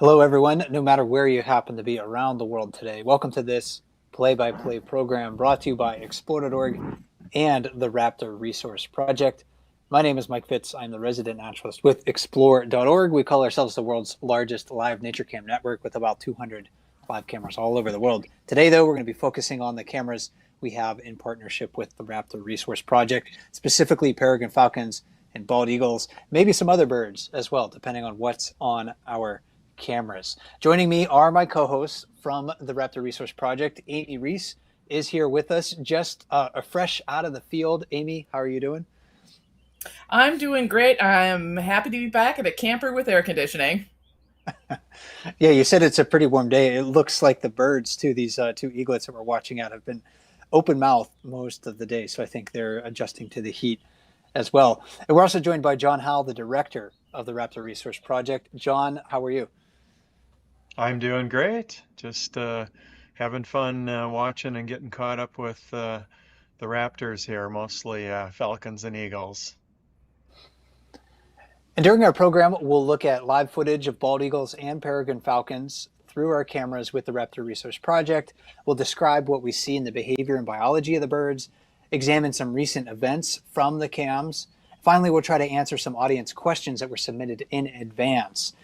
Hello, everyone, no matter where you happen to be around the world today. Welcome to this play-by-play program brought to you by Explore.org and the Raptor Resource Project. My name is Mike Fitz. I'm the resident naturalist with Explore.org. We call ourselves the world's largest live nature cam network with about 200 live cameras all over the world. Today, though, we're going to be focusing on the cameras we have in partnership with the Raptor Resource Project, specifically peregrine falcons and bald eagles, maybe some other birds as well, depending on what's on our cameras. Joining me are my co-hosts from the Raptor Resource Project. Amy Reese is here with us, just fresh out of the field. Amy, how are you doing? I'm doing great. I'm happy to be back at a camper with air conditioning. Yeah, you said it's a pretty warm day. It looks like the birds, too, these two eaglets that we're watching at have been open mouthed most of the day. So I think they're adjusting to the heat as well. And we're also joined by John Howell, the director of the Raptor Resource Project. John, how are you? I'm doing great. Just having fun watching and getting caught up with the Raptors here, mostly Falcons and Eagles. And during our program, we'll look at live footage of bald eagles and peregrine falcons through our cameras with the Raptor Resource Project. We'll describe what we see in the behavior and biology of the birds, examine some recent events from the cams. Finally, we'll try to answer some audience questions that were submitted in advance.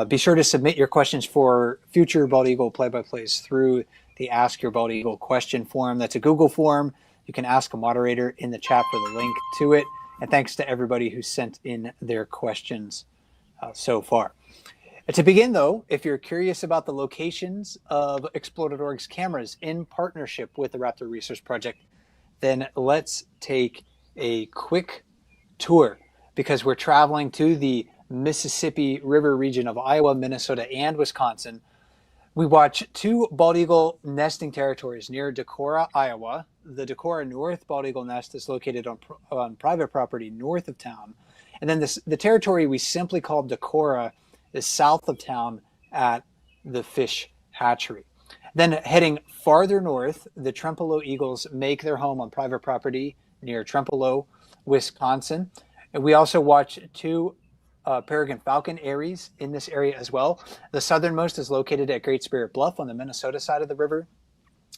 Be sure to submit your questions for future bald eagle play-by-plays through the Ask Your Bald Eagle question form. That's a Google form. You can ask a moderator in the chat for the link to it. And thanks to everybody who sent in their questions so far. And to begin, though, if you're curious about the locations of Explore.org's cameras in partnership with the Raptor Research Project, then let's take a quick tour because we're traveling to the Mississippi River region of Iowa, Minnesota, and Wisconsin. We watch two bald eagle nesting territories near Decorah, Iowa. The Decorah North bald eagle nest is located on private property north of town. And then the territory we simply call Decorah is south of town at the fish hatchery. Then heading farther north, the Trempealeau eagles make their home on private property near Trempealeau, Wisconsin. And we also watch two peregrine falcon aeries in this area as well. The southernmost is located at Great Spirit Bluff on the Minnesota side of the river.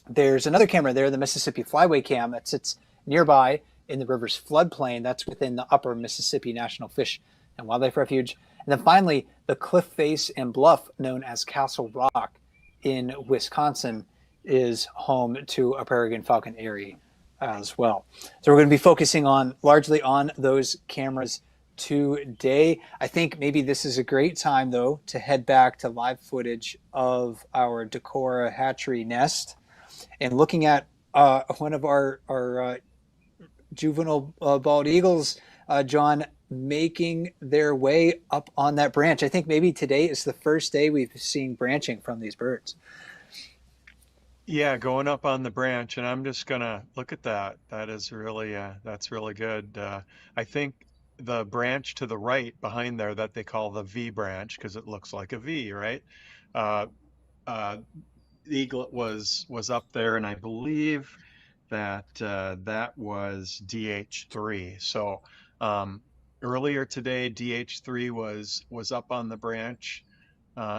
There's another camera there, the Mississippi Flyway Cam, that sits nearby in the river's floodplain. That's within the Upper Mississippi National Fish and Wildlife Refuge. And then finally, the cliff face and bluff known as Castle Rock in Wisconsin is home to a peregrine falcon eyrie as well. So we're going to be focusing largely on those cameras today. I think maybe this is a great time, though, to head back to live footage of our Decorah hatchery nest and looking at one of our juvenile bald eagles, John, making their way up on that branch. I think maybe today is the first day we've seen branching from these birds. Yeah, going up on the branch, and I'm just gonna look at that. That is really that's really good. I think the branch to the right behind there that they call the V branch because it looks like a V, right? Uh, uh, the eaglet was up there, and I believe that that was DH3. So earlier today, DH3 was up on the branch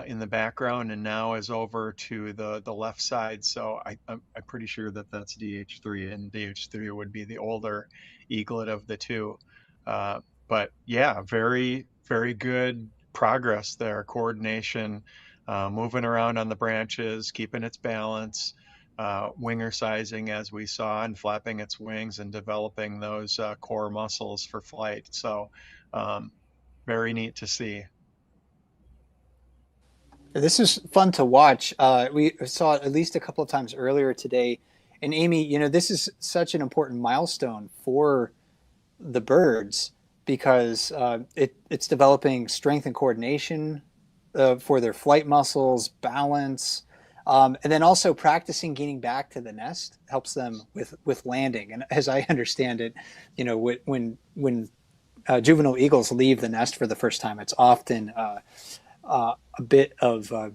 in the background, and now is over to the left side. So I'm pretty sure that that's DH3, and DH3 would be the older eaglet of the two. But yeah, very, very good progress there. Coordination, moving around on the branches, keeping its balance, winger sizing as we saw, and flapping its wings and developing those core muscles for flight. So very neat to see. This is fun to watch. We saw it at least a couple of times earlier today. And Amy, this is such an important milestone for the birds because it's developing strength and coordination for their flight muscles, balance, and then also practicing getting back to the nest helps them with landing. And as I understand it, when juvenile eagles leave the nest for the first time, it's often a bit of a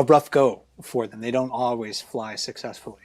rough go for them. They don't always fly successfully.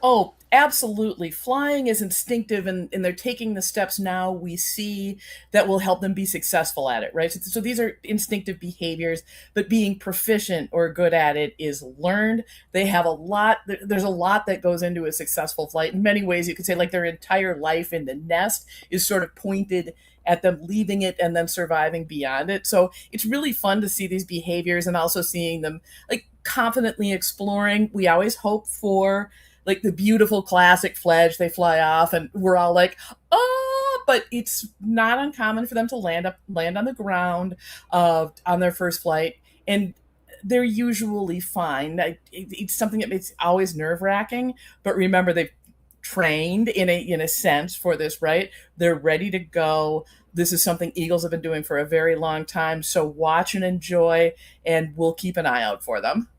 Oh, absolutely. Flying is instinctive, and they're taking the steps now we see that will help them be successful at it, right? So these are instinctive behaviors, but being proficient or good at it is learned. They have a lot, there's a lot that goes into a successful flight. In many ways, you could say like their entire life in the nest is sort of pointed at them leaving it and then surviving beyond it. So it's really fun to see these behaviors and also seeing them like confidently exploring. We always hope for like the beautiful classic fledge, they fly off and we're all like, oh, but it's not uncommon for them to land on the ground on their first flight, and they're usually fine. It's something that it's always nerve wracking, but remember they've trained in a sense for this, right? They're ready to go. This is something eagles have been doing for a very long time. So watch and enjoy, and we'll keep an eye out for them.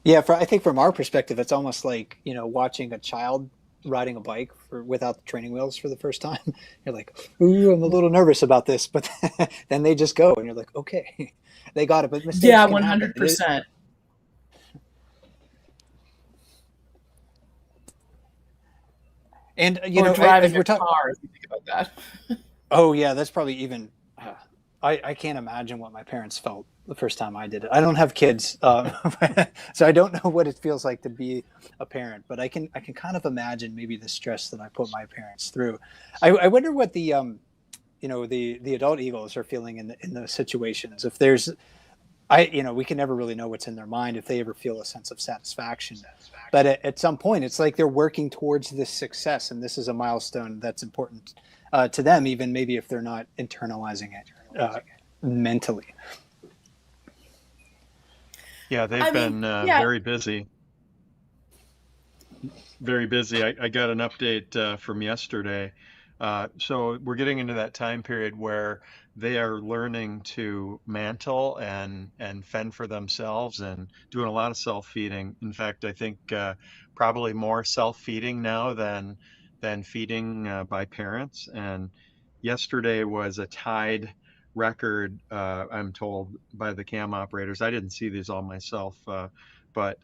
Yeah, I think from our perspective, it's almost like, watching a child riding a bike without the training wheels for the first time. You're like, ooh, I'm a little nervous about this, but then they just go, and you're like, okay, they got it. But mistakes Yeah, can happen. 100%. And Or as driving a we're talking, car, if you think about that. oh yeah, that's probably even. I can't imagine what my parents felt the first time I did it. I don't have kids, so I don't know what it feels like to be a parent. But I can kind of imagine maybe the stress that I put my parents through. I wonder what the adult eagles are feeling in those situations. If there's, we can never really know what's in their mind if they ever feel a sense of satisfaction. But at some point, it's like they're working towards this success, and this is a milestone that's important to them, even maybe if they're not internalizing it mentally. Yeah, they've I mean, been yeah. very busy. Very busy. I got an update from yesterday. So we're getting into that time period where they are learning to mantle and fend for themselves and doing a lot of self-feeding. In fact, I think probably more self-feeding now than feeding by parents. And yesterday was a tied record, I'm told by the cam operators. I didn't see these all myself, but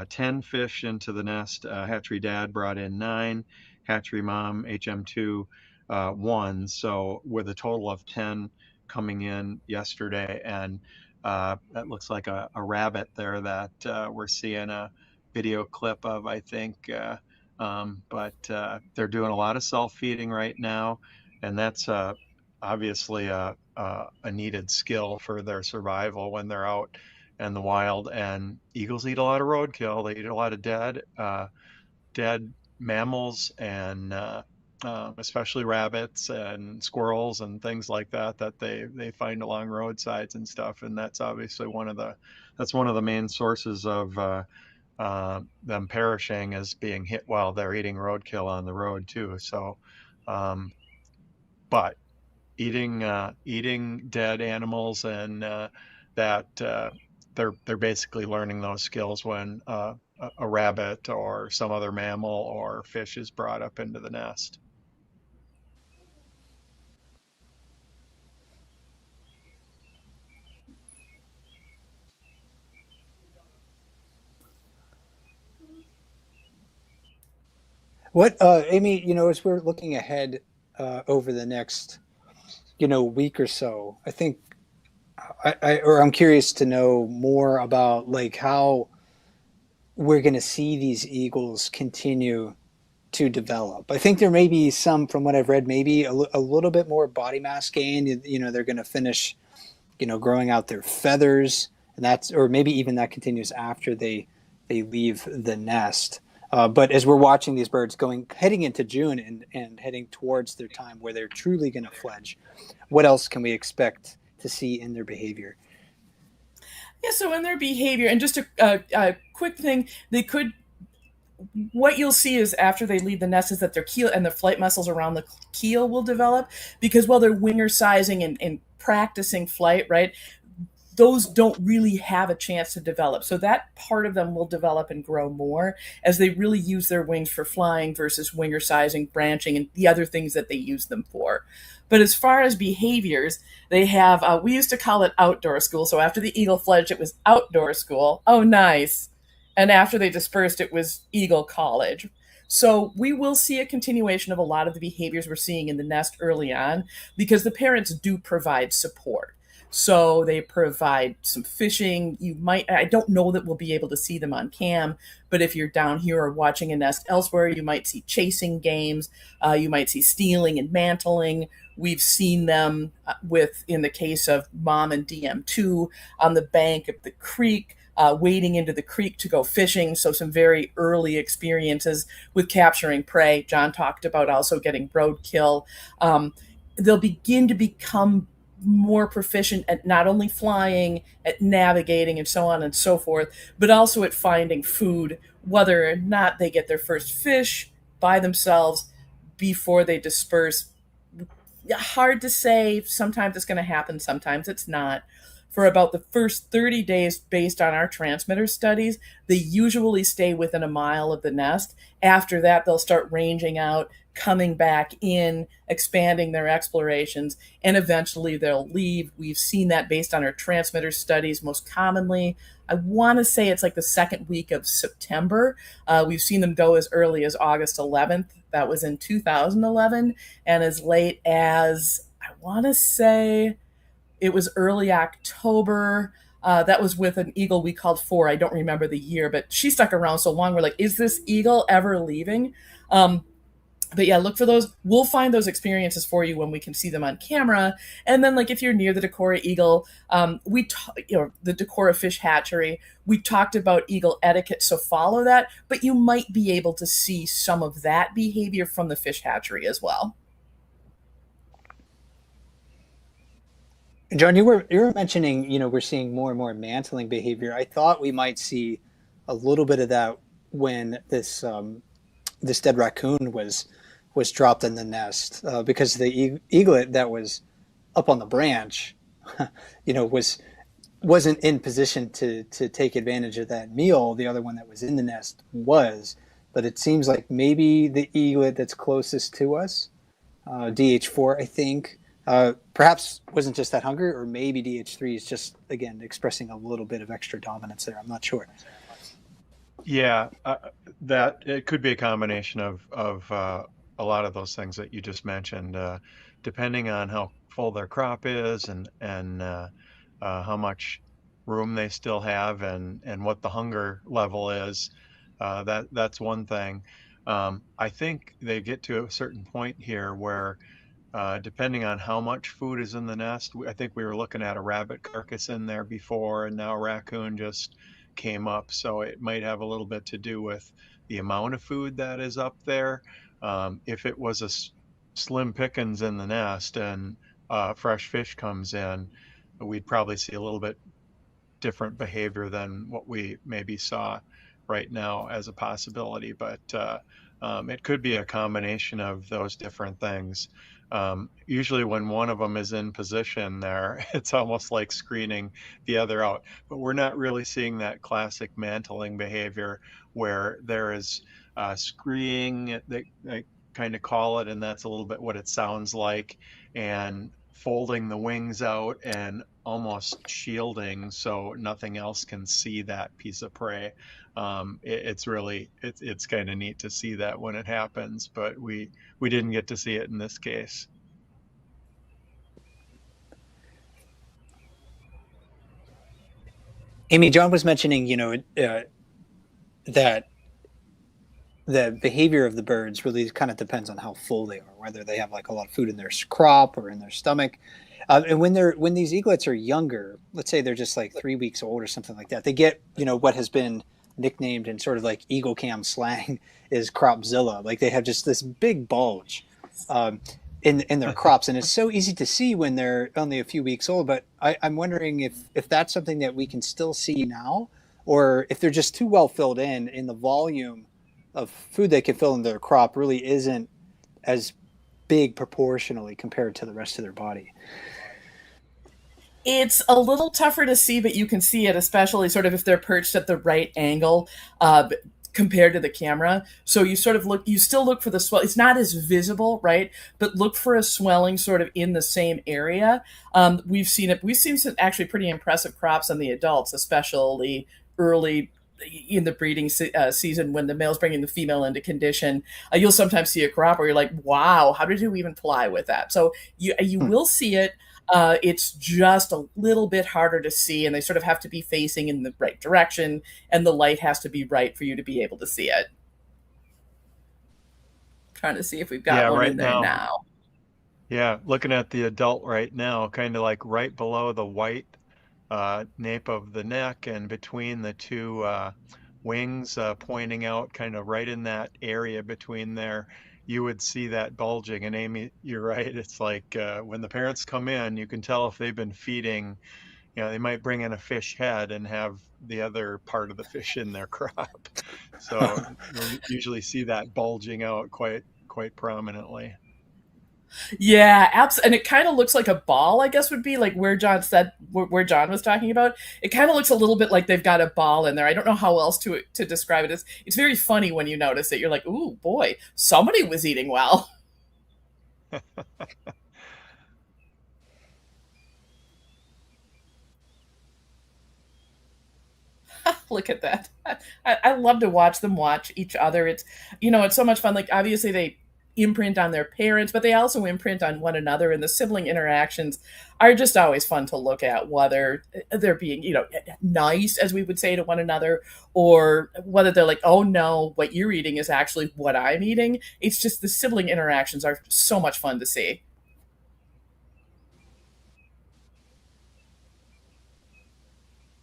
10 fish into the nest. Hatchery dad brought in 9, hatchery mom, HM2, 1. So with a total of 10 coming in yesterday. And that looks like a rabbit there that we're seeing a video clip of, I think. But they're doing a lot of self-feeding right now. And that's obviously a needed skill for their survival when they're out in the wild. And eagles eat a lot of roadkill. They eat a lot of dead mammals and especially rabbits and squirrels and things like that that they find along roadsides and stuff. And that's obviously one of the main sources of them perishing, is being hit while they're eating roadkill on the road too. So, but eating dead animals and that they're basically learning those skills when a rabbit or some other mammal or fish is brought up into the nest. What, Amy? As we're looking ahead over the next, week or so, I think I'm curious to know more about like how we're going to see these eagles continue to develop. I think there may be some, from what I've read, maybe a little bit more body mass gain. They're going to finish, growing out their feathers, and or maybe even that continues after they leave the nest. But as we're watching these birds heading into June and heading towards their time where they're truly going to fledge, what else can we expect to see in their behavior? Yeah, so in their behavior, and just a quick thing, they could what you'll see is after they leave the nest is that their keel and the flight muscles around the keel will develop, because while they're winger sizing and practicing flight, right, those don't really have a chance to develop. So that part of them will develop and grow more as they really use their wings for flying versus winger sizing, branching, and the other things that they use them for. But as far as behaviors, they have, we used to call it outdoor school. So after the eagle fledged, it was outdoor school. Oh, nice. And after they dispersed, it was Eagle College. So we will see a continuation of a lot of the behaviors we're seeing in the nest early on because the parents do provide support. So they provide some fishing. You might, I don't know that we'll be able to see them on cam, but if you're down here or watching a nest elsewhere, you might see chasing games. You might see stealing and mantling. We've seen them with, in the case of Mom and DM2, on the bank of the creek, wading into the creek to go fishing. So some very early experiences with capturing prey. John talked about also getting roadkill. They'll begin to become more proficient at not only flying, at navigating, and so on and so forth, but also at finding food, whether or not they get their first fish by themselves before they disperse. Hard to say. Sometimes it's going to happen, sometimes it's not. For about the first 30 days, based on our transmitter studies, they usually stay within a mile of the nest. After that, they'll start ranging out, coming back in, expanding their explorations, and eventually they'll leave. We've seen that based on our transmitter studies most commonly. I want to say it's like the second week of September. We've seen them go as early as August 11th. That was in 2011. And as late as, I want to say, it was early October. That was with an eagle we called Four. I don't remember the year, but she stuck around so long. We're like, is this eagle ever leaving? But yeah, look for those. We'll find those experiences for you when we can see them on camera. And then, like, if you're near the Decorah eagle, the Decorah fish hatchery, we talked about eagle etiquette, so follow that. But you might be able to see some of that behavior from the fish hatchery as well. John, you were mentioning, we're seeing more and more mantling behavior. I thought we might see a little bit of that when this dead raccoon was dropped in the nest, because the eaglet that was up on the branch, wasn't in position to take advantage of that meal. The other one that was in the nest was, but it seems like maybe the eaglet that's closest to us, DH4, I think, perhaps wasn't just that hungry, or maybe DH3 is just, again, expressing a little bit of extra dominance there. I'm not sure. Yeah, that it could be a combination of a lot of those things that you just mentioned, depending on how full their crop is and how much room they still have and what the hunger level is. That's one thing. I think they get to a certain point here where, depending on how much food is in the nest, I think we were looking at a rabbit carcass in there before, and now a raccoon just came up. So it might have a little bit to do with the amount of food that is up there. If it was a slim pickings in the nest and fresh fish comes in, we'd probably see a little bit different behavior than what we maybe saw right now as a possibility. But it could be a combination of those different things. Usually when one of them is in position there, it's almost like screening the other out. But we're not really seeing that classic mantling behavior where there is screeing, they kind of call it, and that's a little bit what it sounds like, and folding the wings out and almost shielding so nothing else can see that piece of prey. It's kind of neat to see that when it happens, but we didn't get to see it in this case. Amy, John was mentioning, that the behavior of the birds really kind of depends on how full they are, whether they have like a lot of food in their crop or in their stomach. And when these eaglets are younger, let's say they're just like 3 weeks old or something like that, they get, what has been nicknamed in sort of like Eagle Cam slang is cropzilla. Like they have just this big bulge in their crops, and it's so easy to see when they're only a few weeks old. But I'm wondering if that's something that we can still see now, or if they're just too well filled in the volume of food they can fill in their crop really isn't as big proportionally compared to the rest of their body. It's a little tougher to see, but you can see it, especially sort of if they're perched at the right angle compared to the camera. So you sort of you still look for the swell. It's not as visible, right? But look for a swelling sort of in the same area. We've seen it. We've seen some actually pretty impressive crops on the adults, especially early in the breeding season when the male's bringing the female into condition, you'll sometimes see a crop where you're like, wow, how did you even fly with that? So you Hmm. will see it. It's just a little bit harder to see, and they sort of have to be facing in the right direction, and the light has to be right for you to be able to see it. Trying to see if we've got Yeah, one right in there now. now. Yeah, looking at the adult right now, kind of like right below the white nape of the neck and between the two wings pointing out, kind of right in that area between there, you would see that bulging. And Amy, you're right. It's like when the parents come in, you can tell if they've been feeding. They might bring in a fish head and have the other part of the fish in their crop. So you'll usually see that bulging out quite prominently. Yeah, and it kind of looks like a ball, I guess would be like where John said where John was talking about. It kind of looks a little bit like they've got a ball in there. I don't know how else to describe it. It's very funny when you notice it. You're like, "Ooh, boy, somebody was eating well." Look at that. I love to watch them watch each other. It's so much fun. Like, obviously, they imprint on their parents, but they also imprint on one another. And the sibling interactions are just always fun to look at, whether they're being, nice, as we would say to one another, or whether they're like, oh no, what you're eating is actually what I'm eating. It's just the sibling interactions are so much fun to see.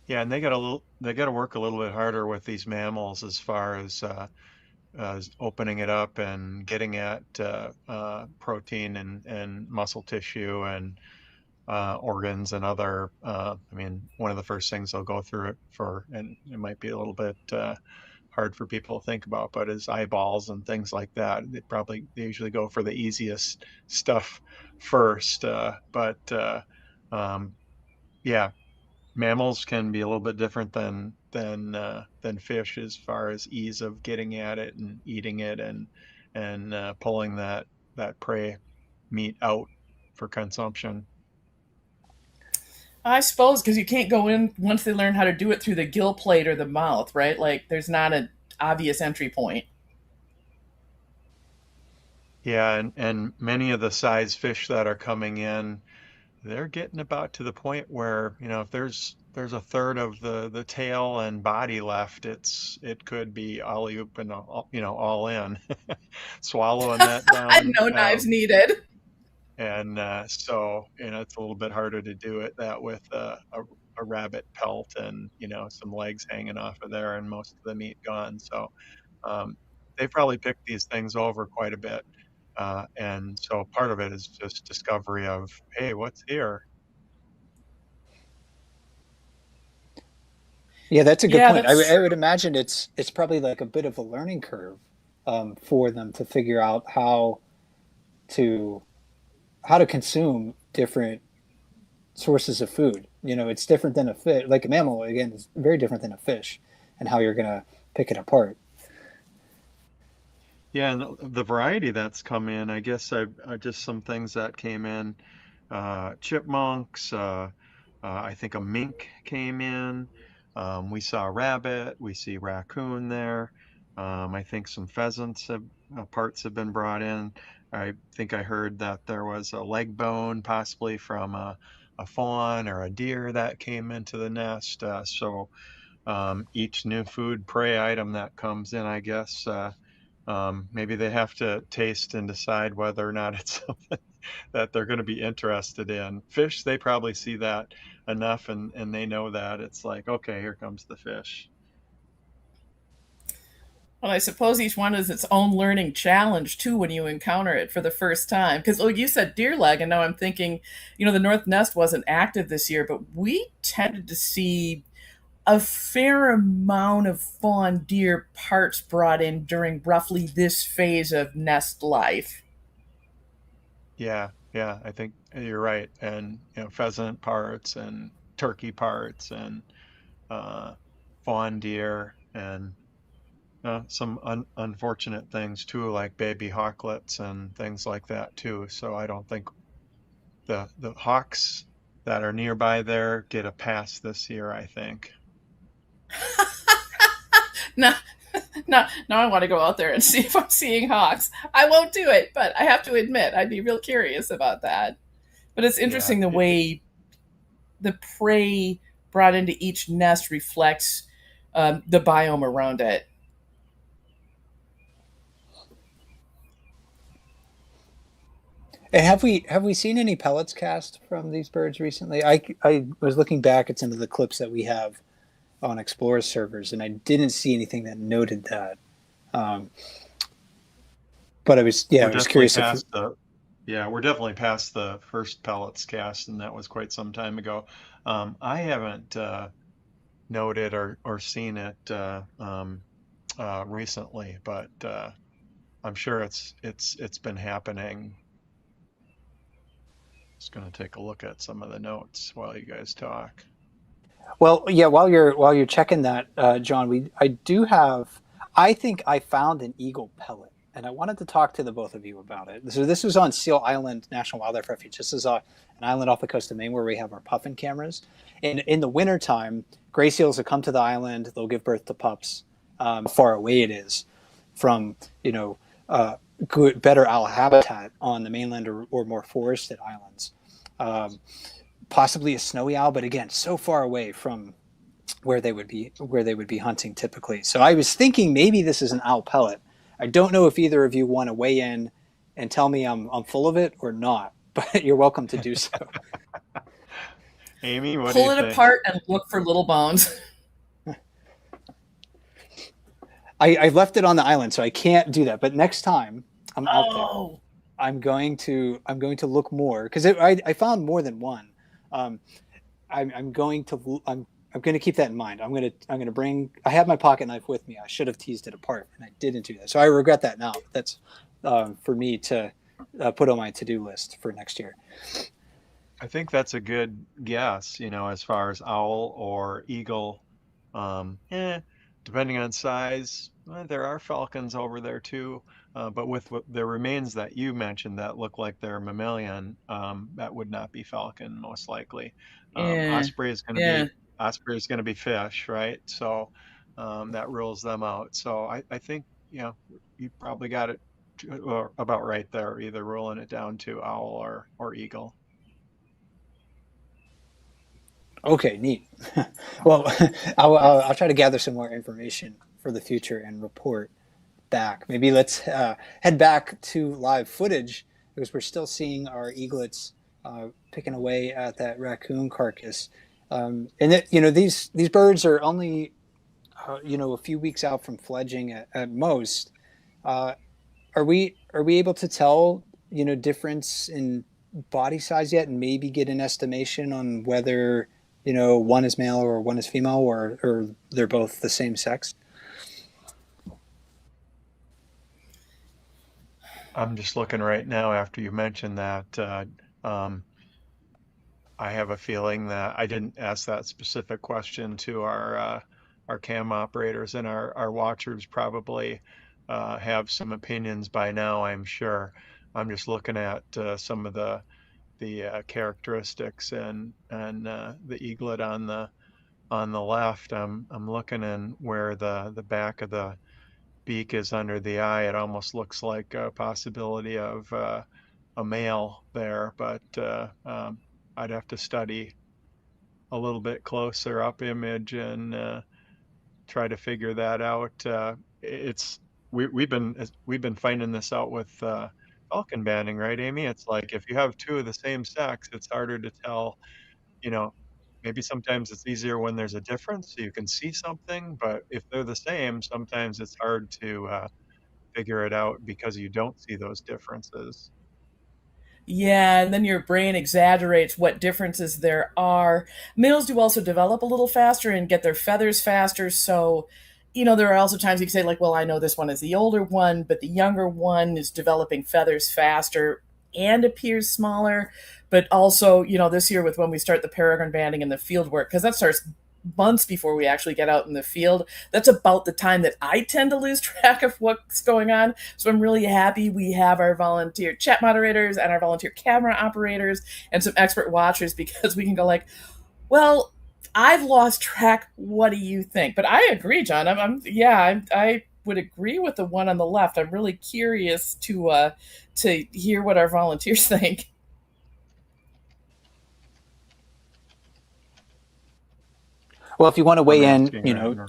Yeah, and they got to work a little bit harder with these mammals as far as opening it up and getting at protein and muscle tissue and organs and other. I mean, one of the first things they'll go through it for, and it might be a little bit hard for people to think about, but is eyeballs and things like that. They usually go for the easiest stuff first. But um, yeah, mammals can be a little bit different than fish as far as ease of getting at it and eating it and pulling that prey meat out for consumption. I suppose because you can't go in once they learn how to do it through the gill plate or the mouth, right? Like, there's not an obvious entry point. Yeah, and many of the size fish that are coming in, they're getting about to the point where, if there's a third of the tail and body left, it could be alley oop and all in, swallowing that down. No knives needed. And so, it's a little bit harder to do it that with a rabbit pelt and, some legs hanging off of there and most of the meat gone. So um, they probably picked these things over quite a bit. And so part of it is just discovery of, hey, what's here? Yeah, that's a good Yeah, point. that's I true. would imagine it's probably like a bit of a learning curve for them to figure out to how to consume different sources of food. It's different than a fish. Like a mammal, again, is very different than a fish, and how you're gonna pick it apart. Yeah, and the variety that's come in, I guess just some things that came in, chipmunks, I think a mink came in. We saw a rabbit, we see raccoon there. I think some parts have been brought in. I think I heard that there was a leg bone, possibly from a fawn or a deer that came into the nest. So each new food prey item that comes in, I guess. Maybe they have to taste and decide whether or not it's something that they're going to be interested in. Fish, they probably see that enough and they know that it's like, okay, here comes the fish. Well, I suppose each one is its own learning challenge too when you encounter it for the first time. Because, like you said, deer leg, and now I'm thinking, the North Nest wasn't active this year, but we tended to see a fair amount of fawn deer parts brought in during roughly this phase of nest life. Yeah, yeah, I think you're right. And, pheasant parts and turkey parts and uh, fawn deer and some unfortunate things too, like baby hawklets and things like that too. So I don't think the hawks that are nearby there get a pass this year, I think. Now, now I want to go out there and see if I'm seeing hawks. I won't do it, but I have to admit, I'd be real curious about that. But it's Yeah, interesting the way the prey brought into each nest reflects the biome around it. And have we seen any pellets cast from these birds recently? I was looking back at some of the clips that we have on Explorer servers, and I didn't see anything that noted that. Um, but we're I was definitely curious if. past the yeah, we're definitely past the first pellets cast, and that was quite some time ago. I haven't noted or seen it recently, but I'm sure it's been happening. Just going to take a look at some of the notes while you guys talk. Well, yeah. While you're checking that, John, I do have. I think I found an eagle pellet, and I wanted to talk to the both of you about it. So this was on Seal Island National Wildlife Refuge. This is an island off the coast of Maine where we have our puffin cameras. And in the wintertime, gray seals will come to the island. They'll give birth to pups. Far away it is from good, better owl habitat on the mainland or more forested islands. Um, Possibly a snowy owl, but again, so far away from where they would be hunting typically. So I was thinking maybe this is an owl pellet. I don't know if either of you want to weigh in and tell me I'm full of it or not, but you're welcome to do so. Amy, what do Pull you it think? apart and look for little bones. I left it on the island, so I can't do that. But next time I'm out there, Oh, I'm going to look more because I found more than one. Um, I'm going to keep that in mind. I'm going to bring. I have my pocket knife with me. I should have teased it apart, and I didn't do that. So I regret that now. That's for me to put on my to-do list for next year. I think that's a good guess, as far as owl or eagle. Yeah, depending on size, there are falcons over there too. But with the remains that you mentioned that look like they're mammalian, that would not be falcon most likely. yeah, Osprey is going to yeah. be fish, right? So that rules them out. So I think you probably got it or about right there, either ruling it down to owl or eagle. Okay, neat. Well, I'll try to gather some more information for the future and report back. Maybe let's head back to live footage because we're still seeing our eaglets picking away at that raccoon carcass. And these birds are only a few weeks out from fledging at most. Uh, are we able to tell difference in body size yet, and maybe get an estimation on whether one is male or one is female, or they're both the same sex? I'm just looking right now after you mentioned that. Um, I have a feeling that I didn't ask that specific question to our cam operators, and our watchers probably have some opinions by now, I'm sure. I'm just looking at some of the characteristics and the eaglet on the left. I'm looking in where the back of the beak is under the eye. It almost looks like a possibility of a male there, but I'd have to study a little bit closer up image and try to figure that out. It's we've been finding this out with falcon banding, right, Amy? It's like if you have two of the same sex, it's harder to tell. You know, maybe sometimes it's easier when there's a difference, so you can see something. But if they're the same, sometimes it's hard to figure it out because you don't see those differences. Yeah, and then your brain exaggerates what differences there are. Males do also develop a little faster and get their feathers faster. So, there are also times you can say, like, well, I know this one is the older one, but the younger one is developing feathers faster and appears smaller. But also, this year with when we start the peregrine banding and the field work, because that starts months before we actually get out in the field. That's about the time that I tend to lose track of what's going on. So I'm really happy we have our volunteer chat moderators and our volunteer camera operators and some expert watchers because we can go like, well, I've lost track. What do you think? But I agree, John. I would agree with the one on the left. I'm really curious to hear what our volunteers think. Well, if you want to I'm weigh in, asking right now.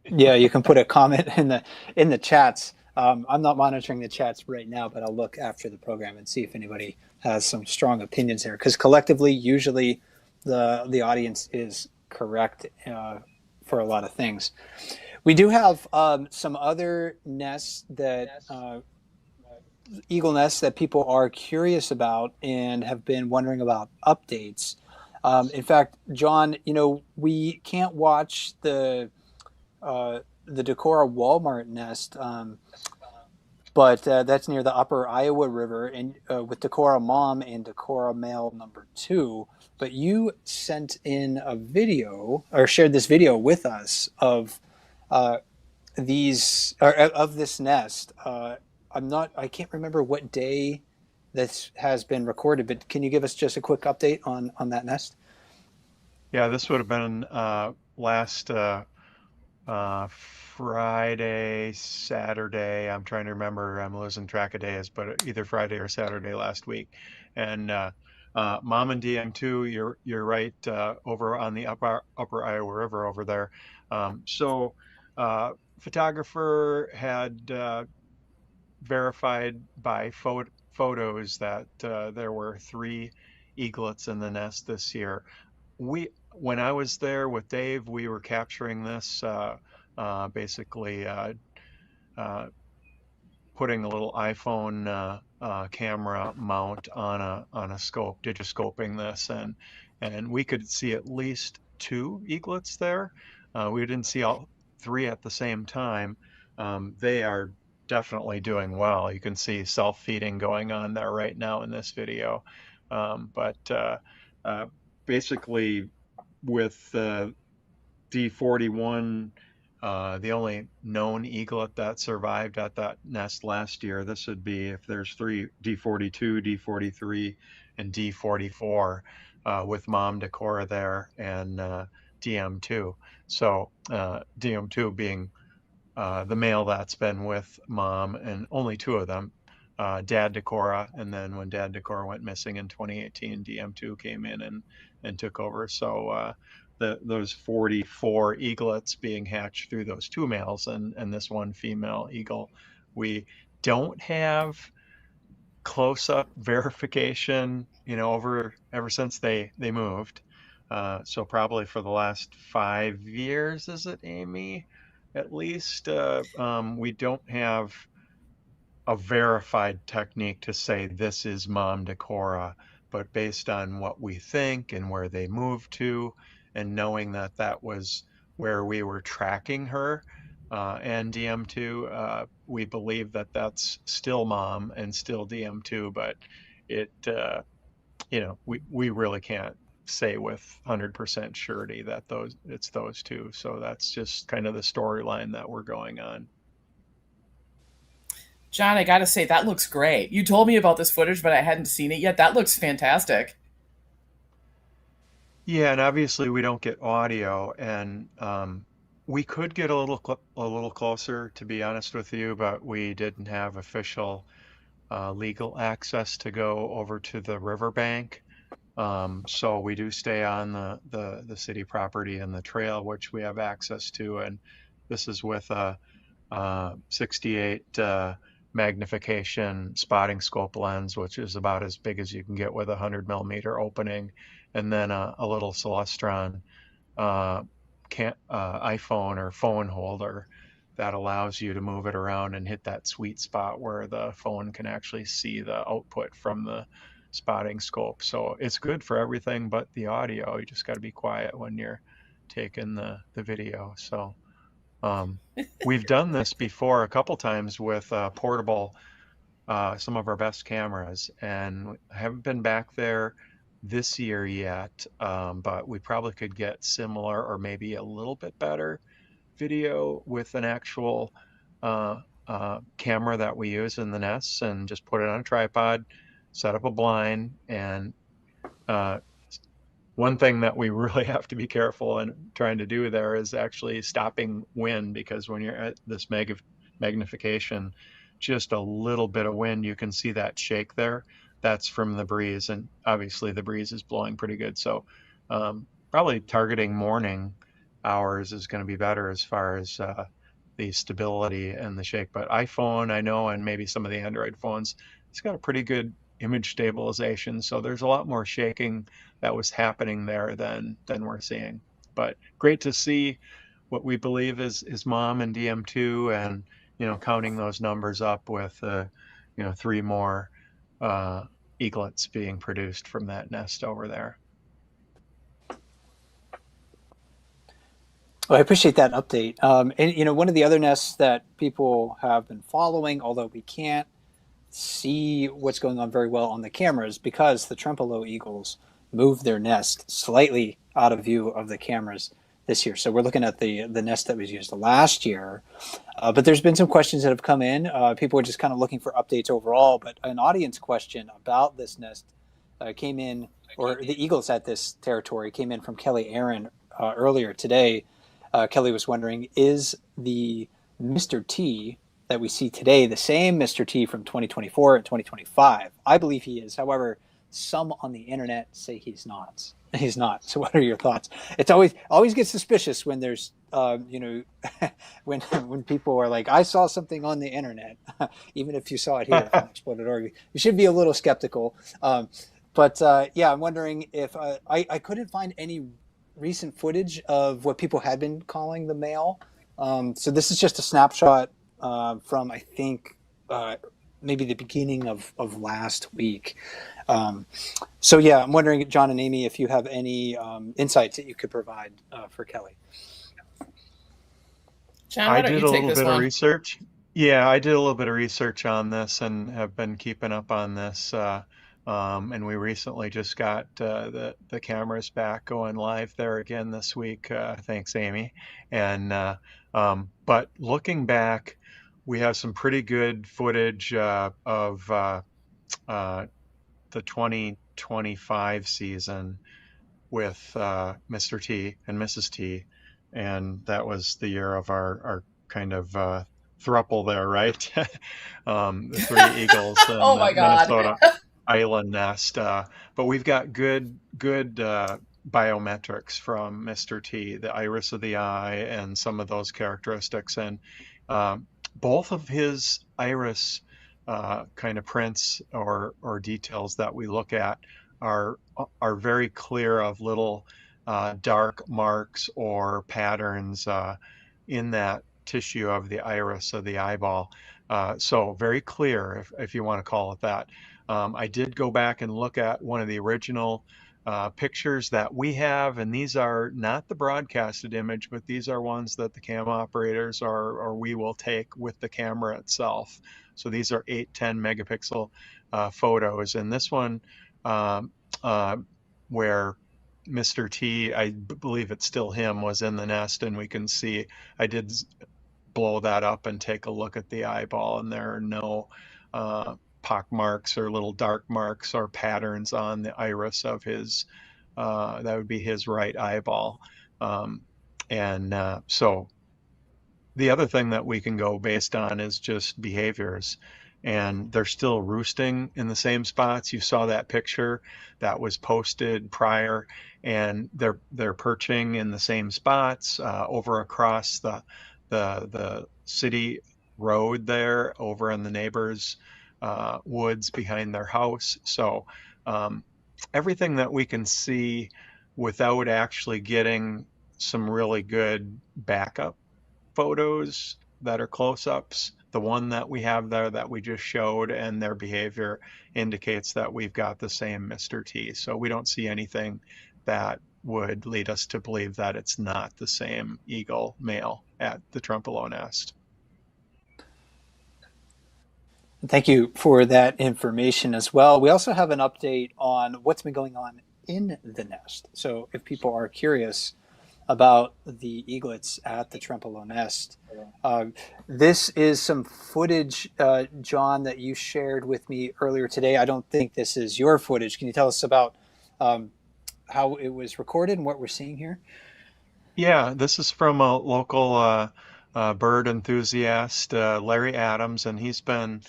yeah, you can put a comment in the chats. I'm not monitoring the chats right now, but I'll look after the program and see if anybody has some strong opinions there. Because collectively, usually the audience is correct for a lot of things. We do have some other nests that eagle nests that people are curious about and have been wondering about updates. In fact, John, we can't watch the Decorah Walmart nest, but that's near the Upper Iowa River, and with Decorah Mom and Decorah Male number 2. But you sent in a video or shared this video with us of uh, these or of this nest. I can't remember what day this has been recorded, but can you give us just a quick update on that nest? Yeah, this would have been last Friday, Saturday. I'm trying to remember. I'm losing track of days, but either Friday or Saturday last week. And Mom and DM2, you're right, over on the upper Iowa River over there. So photographer had verified by photos that there were 3 eaglets in the nest this year. When I was there with Dave, we were capturing this basically uh, putting a little iPhone camera mount on a scope, digiscoping this, and we could see at least 2 eaglets there. We didn't see all 3 at the same time. They are definitely doing well. You can see self-feeding going on there right now in this video. But uh, basically, with D41, the only known eaglet that survived at that nest last year. This would be if there's 3: D42, D43, and D44, with Mom Decorah there and DM2. So DM2 being the male that's been with Mom, and only 2 of them. Dad Decorah, and then when Dad Decorah went missing in 2018, DM2 came in and took over. So those 44 eaglets being hatched through those 2 males and this 1 female eagle. We don't have close-up verification, ever since they moved. So probably for the last 5 years, is it, Amy? At least we don't have a verified technique to say this is Mom Decorah, but based on what we think and where they moved to, and knowing that that was where we were tracking her and DM2, we believe that that's still Mom and still DM2, but it, we really can't say with 100% surety that it's those 2. So that's just kind of the storyline that we're going on. John, I gotta say, that looks great. You told me about this footage, but I hadn't seen it yet. That looks fantastic. Yeah, and obviously we don't get audio, and we could get a little closer, to be honest with you, but we didn't have official legal access to go over to the riverbank. So we do stay on the city property and the trail, which we have access to, and this is with a 68 magnification spotting scope lens, which is about as big as you can get with a 100 millimeter opening, and then a little Celestron iPhone or phone holder that allows you to move it around and hit that sweet spot where the phone can actually see the output from the spotting scope. So it's good for everything but the audio. You just got to be quiet when you're taking the video. So we've done this before a couple times with portable, some of our best cameras, and haven't been back there this year yet, but we probably could get similar or maybe a little bit better video with an actual camera that we use in the nests, and just put it on a tripod, set up a blind, and uh, one thing that we really have to be careful in trying to do there is actually stopping wind, because when you're at this magnification, just a little bit of wind, you can see that shake there. That's from the breeze, and obviously the breeze is blowing pretty good. So probably targeting morning hours is going to be better as far as the stability and the shake. But iPhone, I know, and maybe some of the Android phones, it's got a pretty good image stabilization. So there's a lot more shaking that was happening there than we're seeing. But great to see what we believe is mom and DM2, and counting those numbers up with 3 more eaglets being produced from that nest over there. Well, I appreciate that update. And one of the other nests that people have been following, although we can't see what's going on very well on the cameras because the Trempealeau eagles moved their nest slightly out of view of the cameras this year. So we're looking at the nest that was used last year. But there's been some questions that have come in. People are just kind of looking for updates overall. But an audience question about this nest came in, or the eagles at this territory came in from Kelly Aaron earlier today. Kelly was wondering, is the Mr. T that we see today the same Mr. T from 2024 and 2025? I believe he is. However, some on the internet say he's not. He's not. So what are your thoughts? It's always get suspicious when there's when people are like, I saw something on the internet, even if you saw it here from Exploded.org, you should be a little skeptical. But I'm wondering if I couldn't find any recent footage of what people had been calling the male. So this is just a snapshot from, I think, maybe the beginning of last week. I'm wondering, John and Amy, if you have any insights that you could provide for Kelly. John, why don't you take this one? Of research. Yeah, I did a little bit of research on this and have been keeping up on this. And we recently just got the cameras back going live there again this week. Thanks, Amy. And but looking back, we have some pretty good footage of the 2025 season with Mr. T and Mrs. T, and that was the year of our kind of throuple there, right? The 3 eagles and oh my God. Minnesota island nest. But we've got good biometrics from Mr. T, the iris of the eye and some of those characteristics. And both of his iris kind of prints or details that we look at are very clear of little dark marks or patterns in that tissue of the iris of the eyeball. So very clear, if you want to call it that. I did go back and look at one of the original pictures that we have, and these are not the broadcasted image, but these are ones that the cam operators or we will take with the camera itself. So these are 8-10 megapixel photos, and this one where Mr. T, I believe it's still him, was in the nest, and we can see, I did blow that up and take a look at the eyeball, and there are no pock marks or little dark marks or patterns on the iris of his, that would be his right eyeball. So the other thing that we can go based on is just behaviors, and they're still roosting in the same spots. You saw that picture that was posted prior, and they're perching in the same spots over across the city road there, over in the neighbors' woods behind their house. So everything that we can see without actually getting some really good backup photos that are close-ups, the one that we have there that we just showed and their behavior indicates that we've got the same Mr. T. So we don't see anything that would lead us to believe that it's not the same eagle male at the Trempealeau nest. Thank you for that information as well. We also have an update on what's been going on in the nest. So if people are curious about the eaglets at the Trempealeau nest, this is some footage, John, that you shared with me earlier today. I don't think this is your footage. Can you tell us about how it was recorded and what we're seeing here? Yeah, this is from a local bird enthusiast, Larry Adams, and he's been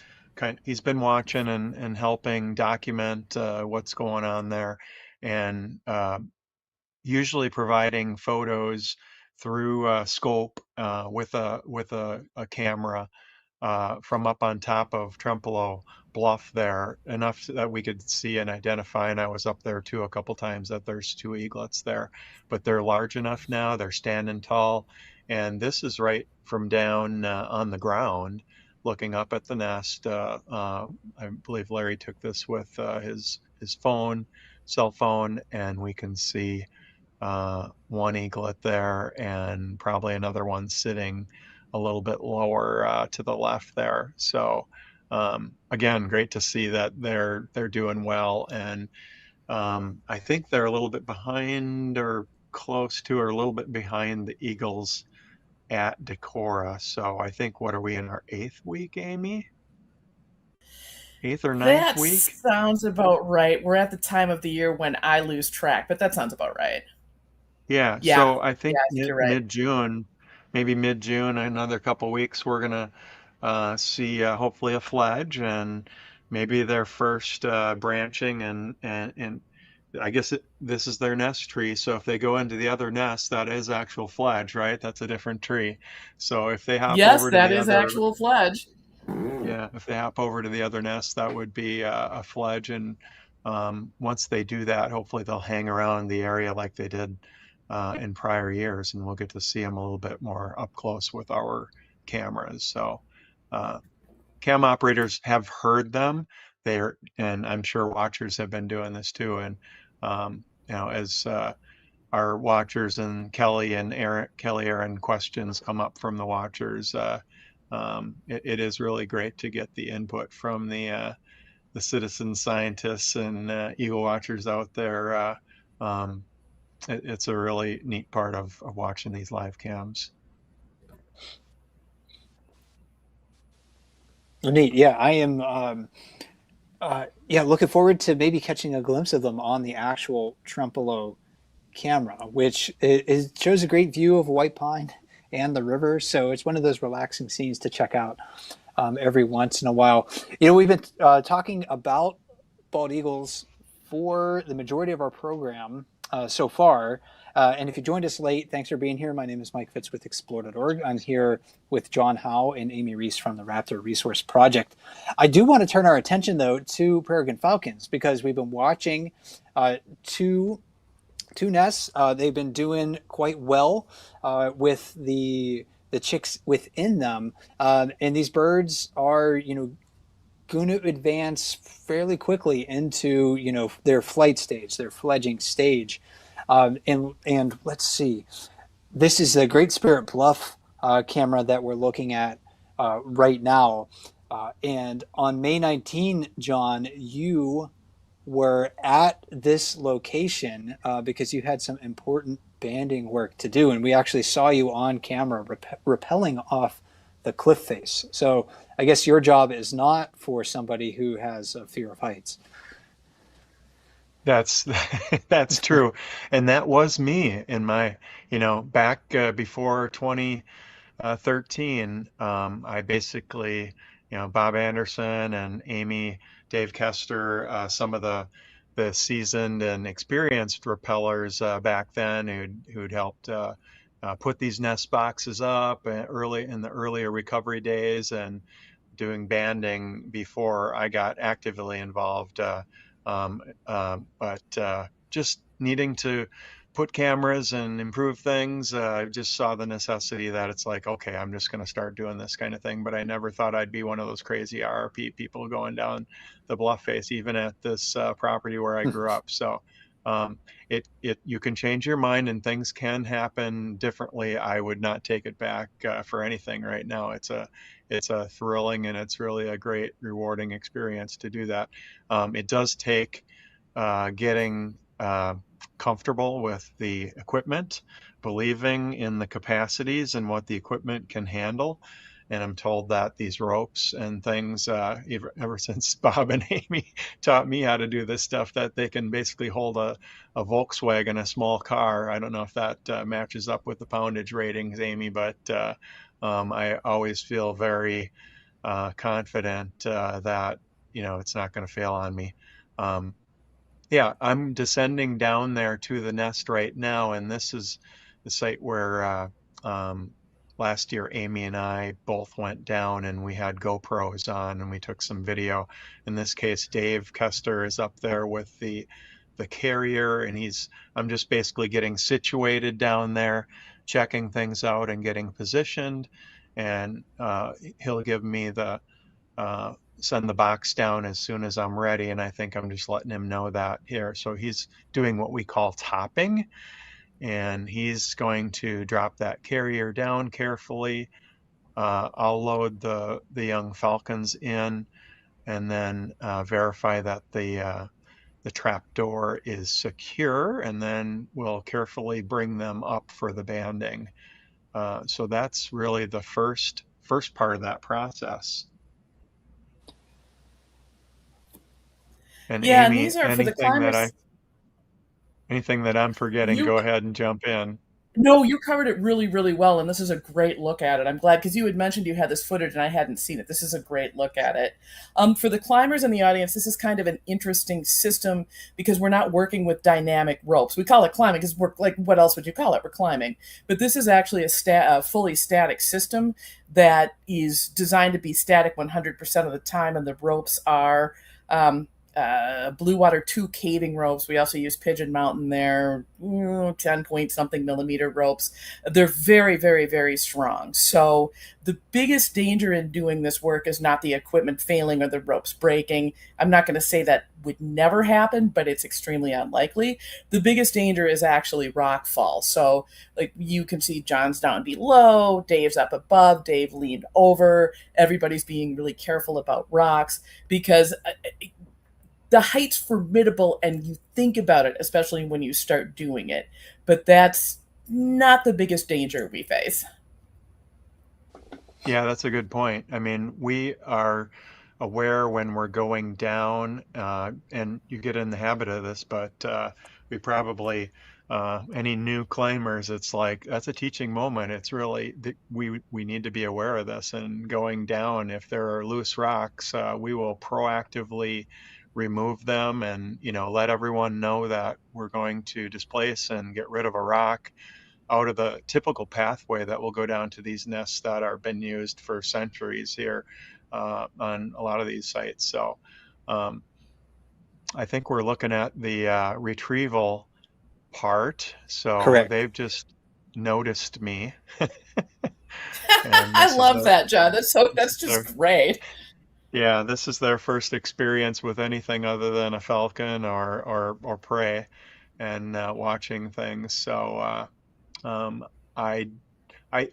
watching and helping document what's going on there, and usually providing photos through scope with a camera from up on top of Trempealeau Bluff there, enough that we could see and identify. And I was up there too a couple times, that there's two eaglets there, but they're large enough now. They're standing tall, and this is right from down on the ground, looking up at the nest. I believe Larry took this with his cell phone, and we can see one eaglet there, and probably another one sitting a little bit lower to the left there. So again, great to see that they're doing well, and I think they're a little bit behind or close to, or a little bit behind the eagles at Decorah. So I think, what are we in our eighth week, Amy? Eighth or ninth That week? sounds about right. We're at the time of the year when I lose track, but that sounds about right. Yeah, Yeah. so I Yeah, think I think you're right. mid-June, maybe mid-June, another couple weeks, we're gonna see hopefully a fledge, and maybe their first branching, and I guess this is their nest tree. So if they go into the other nest, that is actual fledge, right? That's a different tree. So if they hop Yes, over to that the is other, actual fledge. yeah, if they hop over to the other nest, that would be a fledge. And once they do that, hopefully they'll hang around the area like they did in prior years, and we'll get to see them a little bit more up close with our cameras. So uh, cam operators have heard them. And I'm sure watchers have been doing this too. And as our watchers and Kelly Aaron questions come up from the watchers, it is really great to get the input from the citizen scientists and eagle watchers out there. It's a really neat part of watching these live cams. Neat. Yeah, I am. Yeah, looking forward to maybe catching a glimpse of them on the actual Trempealeau camera, which shows a great view of White Pine and the river. So it's one of those relaxing scenes to check out every once in a while. We've been talking about bald eagles for the majority of our program so far. And if you joined us late, thanks for being here. My name is Mike Fitz with Explore.org. I'm here with John Howe and Amy Reese from the Raptor Resource Project. I do want to turn our attention, though, to peregrine falcons, because we've been watching two nests. They've been doing quite well with the chicks within them, and these birds are going to advance fairly quickly into their flight stage, their fledging stage. And let's see, this is the Great Spirit Bluff camera that we're looking at right now. And on May 19, John, you were at this location because you had some important banding work to do, and we actually saw you on camera rappelling off the cliff face. So I guess your job is not for somebody who has a fear of heights. That's that's true, and that was me in my, back before 2013. I basically, Bob Anderson and Amy, Dave Kester, some of the seasoned and experienced rappellers back then who'd helped put these nest boxes up early in the earlier recovery days, and doing banding before I got actively involved. But just needing to put cameras and improve things, I just saw the necessity that it's like, okay, I'm just going to start doing this kind of thing. But I never thought I'd be one of those crazy RRP people going down the bluff face, even at this property where I grew up. So you can change your mind and things can happen differently. I would not take it back for anything right now. It's a thrilling, and it's really a great rewarding experience to do that. It does take getting comfortable with the equipment, believing in the capacities and what the equipment can handle, And I'm told that these ropes and things, ever since Bob and Amy taught me how to do this stuff, that they can basically hold a Volkswagen, a small car. I don't know if that matches up with the poundage ratings, Amy, but I always feel very confident that it's not going to fail on me. Um, yeah, I'm descending down there to the nest right now, and this is the site where last year Amy and I both went down and we had GoPros on and we took some video. In this case, Dave Kester is up there with the carrier, and I'm just basically getting situated down there, checking things out and getting positioned, and he'll give me the send the box down as soon as I'm ready, and I think I'm just letting him know that here. So he's doing what we call topping, and he's going to drop that carrier down carefully. I'll load the young falcons in, and then verify that the trap door is secure, and then we'll carefully bring them up for the banding. So that's really the first part of that process. And Yeah, and Amy, these are for the climbers. anything that I'm forgetting, You go ahead and jump in. No, you covered it really, really well, and this is a great look at it. I'm glad because you had mentioned you had this footage and I hadn't seen it. This is a great look at it. For the climbers in the audience, this is kind of an interesting system because we're not working with dynamic ropes. We call it climbing because we're like, what else would you call it? We're climbing, but this is actually a fully static system that is designed to be static 100% of the time, and the ropes are. Blue Water 2 caving ropes. We also use Pigeon Mountain there, 10 point something millimeter ropes. They're very, very, very strong. So the biggest danger in doing this work is not the equipment failing or the ropes breaking. I'm not going to say that would never happen, but it's extremely unlikely. The biggest danger is actually rock fall. So like you can see John's down below, Dave's up above, Dave leaned over. Everybody's being really careful about rocks because the height's formidable and you think about it, especially when you start doing it. But that's not the biggest danger we face. Yeah, that's a good point. I mean, we are aware when we're going down, and you get in the habit of this, but we probably, any new climbers, it's like that's a teaching moment. It's really, we need to be aware of this. And going down, if there are loose rocks, we will proactively remove them and let everyone know that we're going to displace and get rid of a rock out of the typical pathway that will go down to these nests that are been used for centuries here on a lot of these sites. So I think we're looking at the retrieval part. So Correct. they've just noticed me. And I love that, John. That's their, just great. yeah, this is their first experience with anything other than a falcon or prey, and watching things. So um, I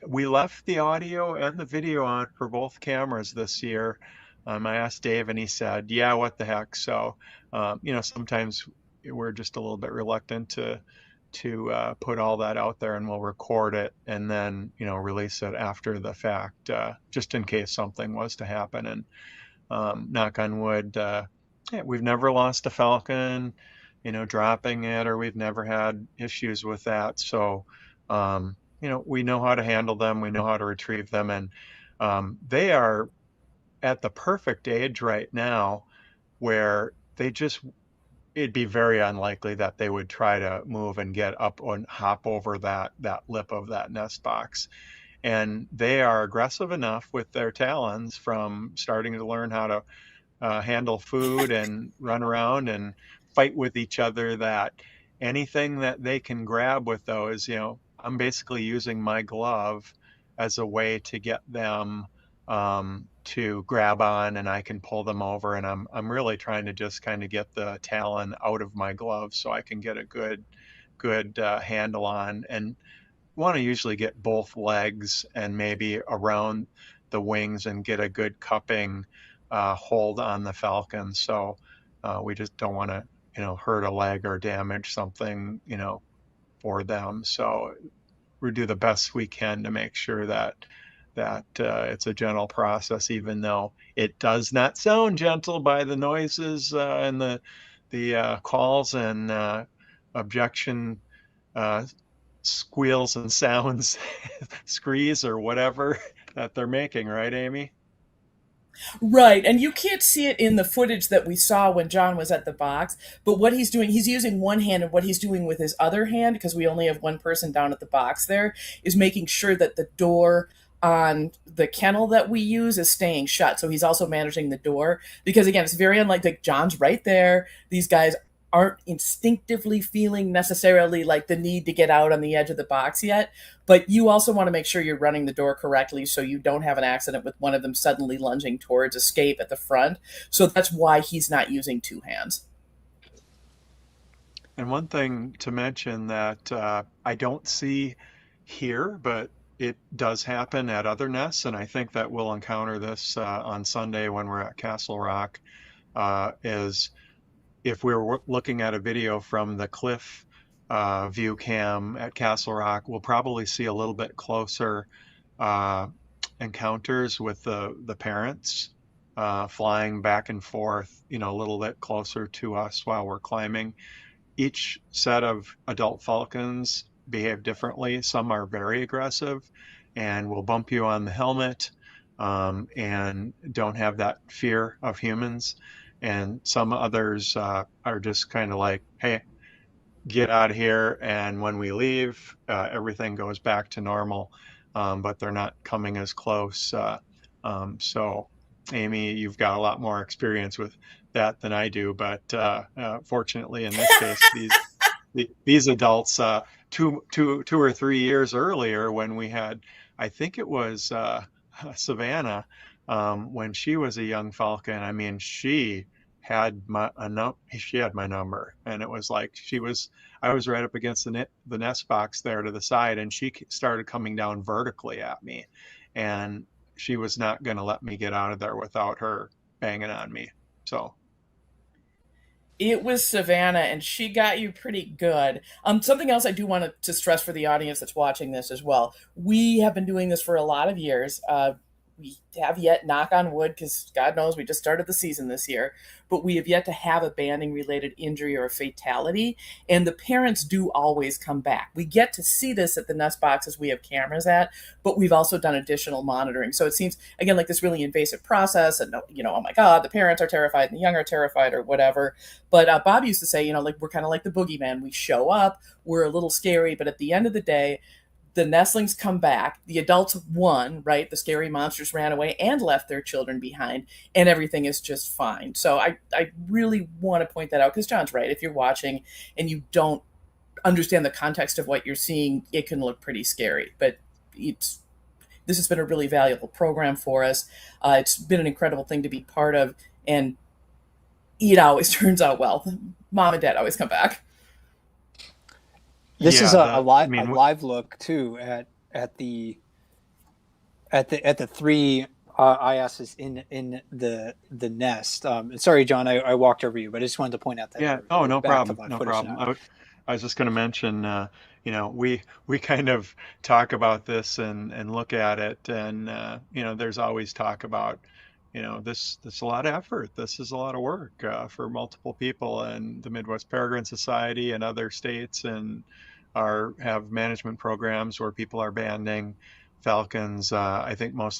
we left the audio and the video on for both cameras this year. I asked Dave, and he said, "Yeah, what the heck?" So sometimes we're just a little bit reluctant to put all that out there, and we'll record it and then release it after the fact, just in case something was to happen. And knock on wood, yeah, we've never lost a falcon, dropping it, or we've never had issues with that. So, we know how to handle them, we know how to retrieve them, and they are at the perfect age right now where it'd be very unlikely that they would try to move and get up and hop over that lip of that nest box. And they are aggressive enough with their talons from starting to learn how to handle food and run around and fight with each other, that anything that they can grab with those, I'm basically using my glove as a way to get them to grab on, and I can pull them over, and I'm really trying to just kind of get the talon out of my glove so I can get a good handle on, and want to usually get both legs and maybe around the wings and get a good cupping hold on the falcon. So we just don't want to hurt a leg or damage something for them. So we do the best we can to make sure that it's a gentle process, even though it does not sound gentle by the noises and the calls and objection squeals and sounds, screes or whatever that they're making, right, Amy? Right, and you can't see it in the footage that we saw when John was at the box, but what he's doing, he's using one hand, and what he's doing with his other hand, because we only have one person down at the box there, is making sure that the door on the kennel that we use is staying shut. So he's also managing the door, because again, it's very unlikely. Like, John's right there. These guys aren't instinctively feeling necessarily like the need to get out on the edge of the box yet, but you also want to make sure you're running the door correctly so you don't have an accident with one of them suddenly lunging towards escape at the front. So that's why he's not using two hands. And one thing to mention that I don't see here, but it does happen at other nests, and I think that we'll encounter this on Sunday when we're at Castle Rock, is if we're looking at a video from the cliff view cam at Castle Rock, we'll probably see a little bit closer encounters with the parents flying back and forth, a little bit closer to us while we're climbing. Each set of adult falcons behave differently. Some are very aggressive and will bump you on the helmet and don't have that fear of humans. And some others are just kind of like, hey, get out of here. And when we leave, everything goes back to normal, but they're not coming as close. So, Amy, you've got a lot more experience with that than I do. But fortunately, in this case, these adults, 2 or 3 years earlier, when we had, I think it was Savannah, when she was a young falcon, I mean, she had my number, and it was like I was right up against the nest box there to the side, and she started coming down vertically at me, and she was not going to let me get out of there without her banging on me. So It was Savannah, and she got you pretty good. Something else I do want to stress for the audience that's watching this as well. We have been doing this for a lot of years. We have yet, knock on wood, because God knows we just started the season this year, but we have yet to have a banding related injury or a fatality. And the parents do always come back. We get to see this at the nest boxes we have cameras at, but we've also done additional monitoring. So it seems, again, like this really invasive process. And, oh my God, the parents are terrified and the young are terrified or whatever. But Bob used to say, like, we're kind of like the boogeyman. We show up, we're a little scary, but at the end of the day, the nestlings come back, the adults won, right? The scary monsters ran away and left their children behind, and everything is just fine. So I really want to point that out, because John's right. If you're watching and you don't understand the context of what you're seeing, it can look pretty scary. But this has been a really valuable program for us. It's been an incredible thing to be part of, and it always turns out well. Mom and Dad always come back. This is yeah, a I mean, live look too at the three ISs in the nest. Sorry, John, I walked over you, but I just wanted to point out that yeah, oh, no back to problem, live no footage problem. now. I was just going to mention, we kind of talk about this and look at it, and there's always talk about, this a lot of effort. This is a lot of work for multiple people, and the Midwest Peregrine Society and other states and have management programs where people are banding falcons. I think a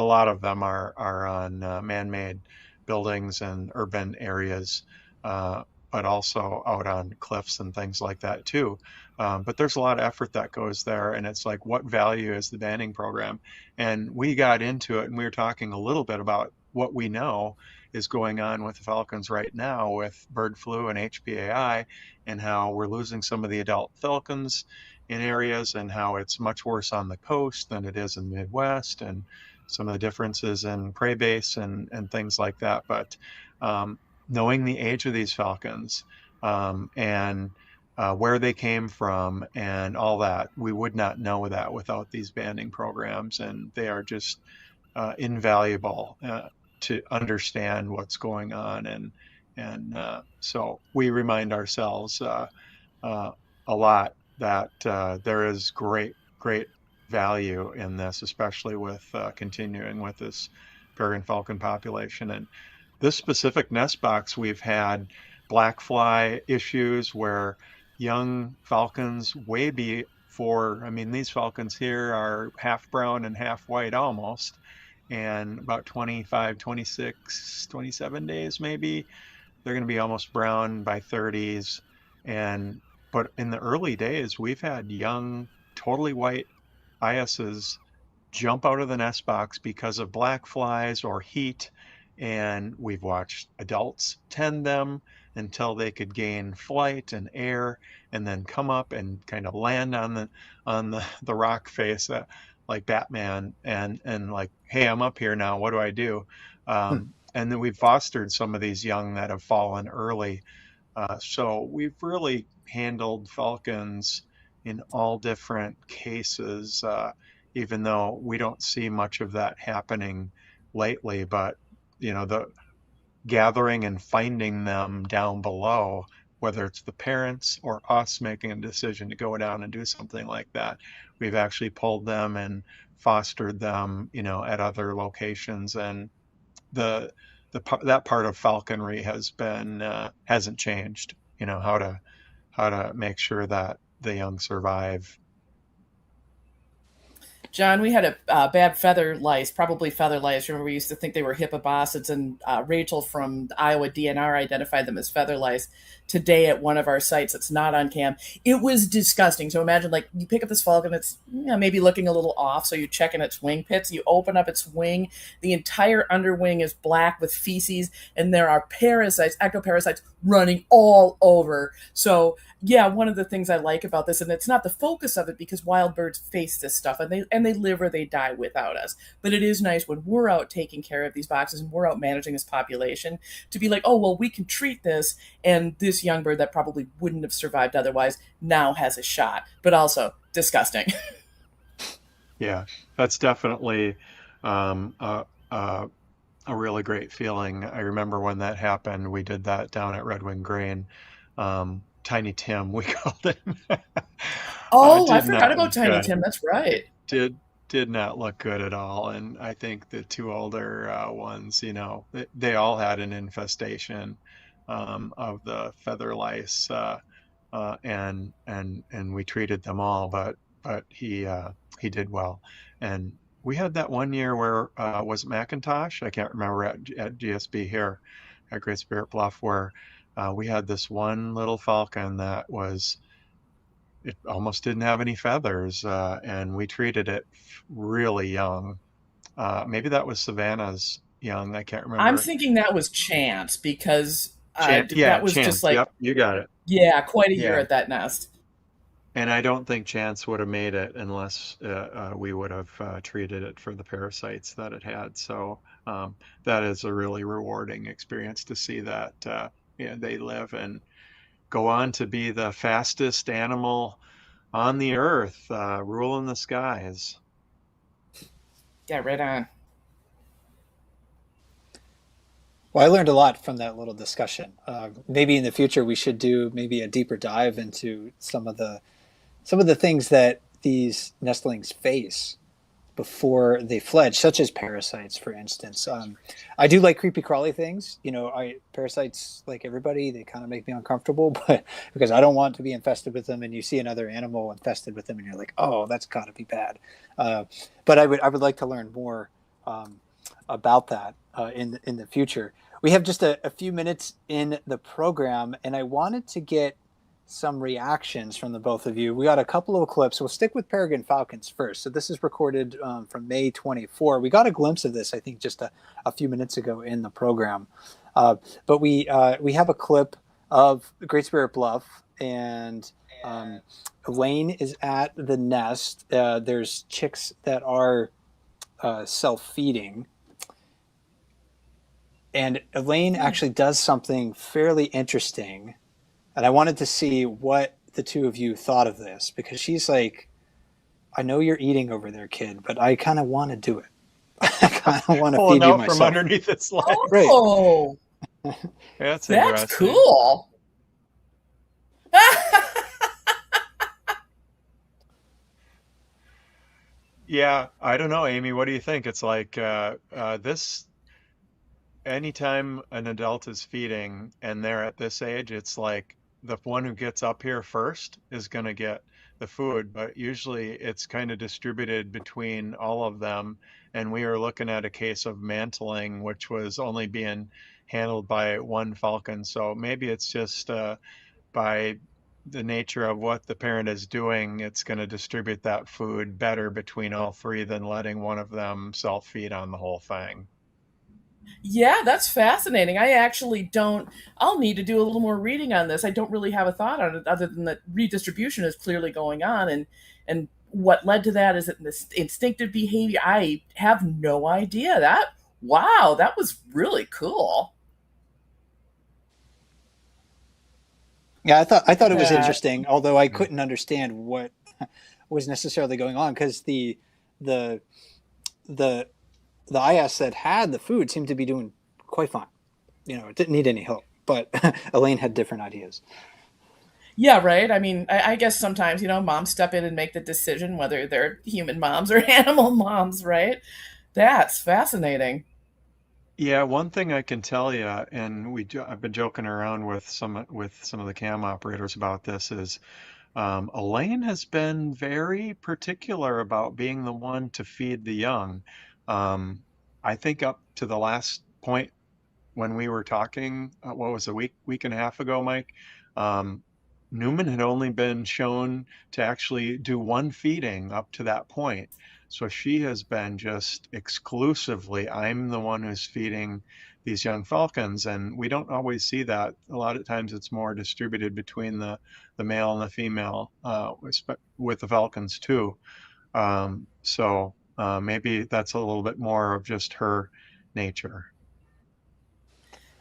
lot of them are on man-made buildings and urban areas, but also out on cliffs and things like that too. But there's a lot of effort that goes there, and it's like, what value is the banding program? And we got into it, and we were talking a little bit about what we know is going on with the falcons right now with bird flu and HPAI, and how we're losing some of the adult falcons in areas, and how it's much worse on the coast than it is in the Midwest, and some of the differences in prey base and things like that. But knowing the age of these falcons and where they came from and all that, we would not know that without these banding programs, and they are just invaluable to understand what's going on. And so we remind ourselves a lot that there is great value in this, especially with continuing with this peregrine falcon population. And this specific nest box, we've had black fly issues where young falcons way before, I mean, these falcons here are half brown and half white almost, and about 25, 26, 27 days maybe, they're going to be almost brown by 30s. And but in the early days, we've had young, totally white ISs jump out of the nest box because of black flies or heat, and we've watched adults tend them until they could gain flight and air and then come up and kind of land on the rock face, like Batman, and like, hey, I'm up here now, what do I do? And then we've fostered some of these young that have fallen early. So we've really handled falcons in all different cases, even though we don't see much of that happening lately. But, the gathering and finding them down below, whether it's the parents or us making a decision to go down and do something like that, we've actually pulled them and fostered them, at other locations. And that part of falconry hasn't changed, how to make sure that the young survive. John, we had a bad feather lice, probably feather lice. Remember, we used to think they were hippobosids, and Rachel from Iowa DNR identified them as feather lice today at one of our sites. It's not on cam. It was disgusting. So imagine, like, you pick up this falcon, it's maybe looking a little off, so you're checking its wing pits. You open up its wing. The entire underwing is black with feces, and there are parasites, ectoparasites, running all over. So yeah, one of the things I like about this, and it's not the focus of it because wild birds face this stuff and they live or they die without us. But it is nice when we're out taking care of these boxes and we're out managing this population to be like, oh, well, we can treat this, and this young bird that probably wouldn't have survived otherwise now has a shot. But also disgusting. Yeah, that's definitely a really great feeling. I remember when that happened, we did that down at Red Wing Grain. Tiny Tim, we called him. Oh, I forgot about Tiny Tim. That's right. Did not look good at all. And I think the two older ones, they all had an infestation of the feather lice, and we treated them all, but he did well. And we had that one year where was it McIntosh? I can't remember, at GSB here at Great Spirit Bluff, where we had this one little falcon that it almost didn't have any feathers, and we treated it really young. Maybe that was Savannah's young. I can't remember. I'm thinking that was Chance because that was Chance. Just like, yep, you got it. Yeah, quite a year at that nest. And I don't think Chance would have made it unless we would have treated it for the parasites that it had. So that is a really rewarding experience to see that they live and go on to be the fastest animal on the earth, ruling the skies. Yeah, right on. Well, I learned a lot from that little discussion. Maybe in the future we should do maybe a deeper dive into some of the things that these nestlings face before they fledge, such as parasites, for instance. I do like creepy crawly things. Parasites, like everybody, they kind of make me uncomfortable, but because I don't want to be infested with them, and you see another animal infested with them, and you're like, oh, that's got to be bad. But I would like to learn more about that in the future. We have just a few minutes in the program, and I wanted to get some reactions from the both of you. We got a couple of clips. We'll stick with peregrine falcons first. So this is recorded from May 24. We got a glimpse of this, I think, just a few minutes ago in the program. But we have a clip of Great Spirit Bluff, and Elaine is at the nest. There's chicks that are self-feeding. And Elaine actually does something fairly interesting. And I wanted to see what the two of you thought of this, because she's like, I know you're eating over there, kid, but I kind of want to do it. I kind of want to feed you myself. From underneath its leg. Oh, right. That's cool. Yeah, I don't know, Amy. What do you think? It's like this. Anytime an adult is feeding and they're at this age, it's like the one who gets up here first is going to get the food, but usually it's kind of distributed between all of them. And we were looking at a case of mantling, which was only being handled by one falcon. So maybe it's just by the nature of what the parent is doing, it's going to distribute that food better between all three than letting one of them self feed on the whole thing. Yeah, that's fascinating. I actually don't. I'll need to do a little more reading on this. I don't really have a thought on it other than that redistribution is clearly going on, and what led to that is it this instinctive behavior. I have no idea. That wow, that was really cool. Yeah, I thought it was That interesting, although I Mm. couldn't understand what was necessarily going on because the the the IS that had the food seemed to be doing quite fine. It didn't need any help, but Elaine had different ideas. yeah, right. I mean, I guess sometimes moms step in and make the decision whether they're human moms or animal moms, right? That's fascinating. Yeah, one thing I can tell you, and I've been joking around with some of the cam operators about this, is Elaine has been very particular about being the one to feed the young. Um, I think up to the last point when we were talking, what was it, a week and a half ago, Mike? Um, Newman had only been shown to actually do one feeding up to that point. So she has been just exclusively, I'm the one who's feeding these young falcons, and we don't always see that. A lot of times it's more distributed between the male and the female, with the falcons too. Maybe that's a little bit more of just her nature.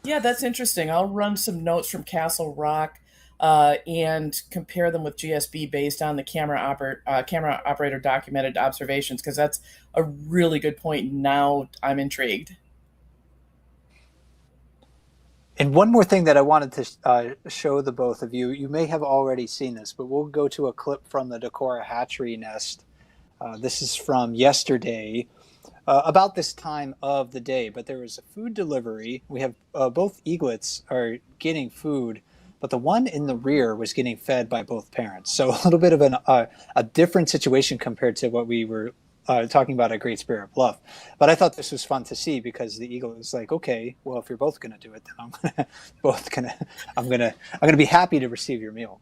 Yeah, that's interesting. I'll run some notes from Castle Rock and compare them with GSB based on the camera operator documented observations because that's a really good point. Now I'm intrigued. And one more thing that I wanted to show the both of you, you may have already seen this, but we'll go to a clip from the Decorah hatchery nest. This is from yesterday, about this time of the day, but there was a food delivery. We have both eaglets are getting food, but the one in the rear was getting fed by both parents. So a little bit of a different situation compared to what we were talking about at Great Spirit Bluff. But I thought this was fun to see because the eagle was like, okay, well, if you're both going to do it, then I'm gonna be happy to receive your meal.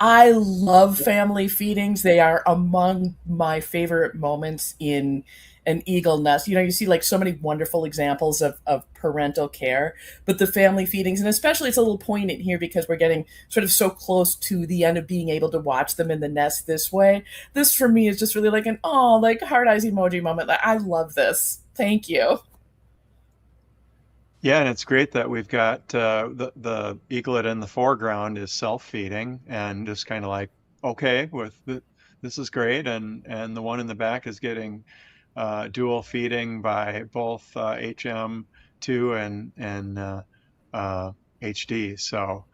I love family feedings. They are among my favorite moments in an eagle nest. You see like so many wonderful examples of parental care, but the family feedings, and especially it's a little poignant here because we're getting sort of so close to the end of being able to watch them in the nest this way. This for me is just really like an oh, like heart eyes emoji moment. Like I love this. Thank you. Yeah, and it's great that we've got the eaglet in the foreground is self-feeding and just kind of like, okay, this is great, and the one in the back is getting dual feeding by both HM2 and HD. So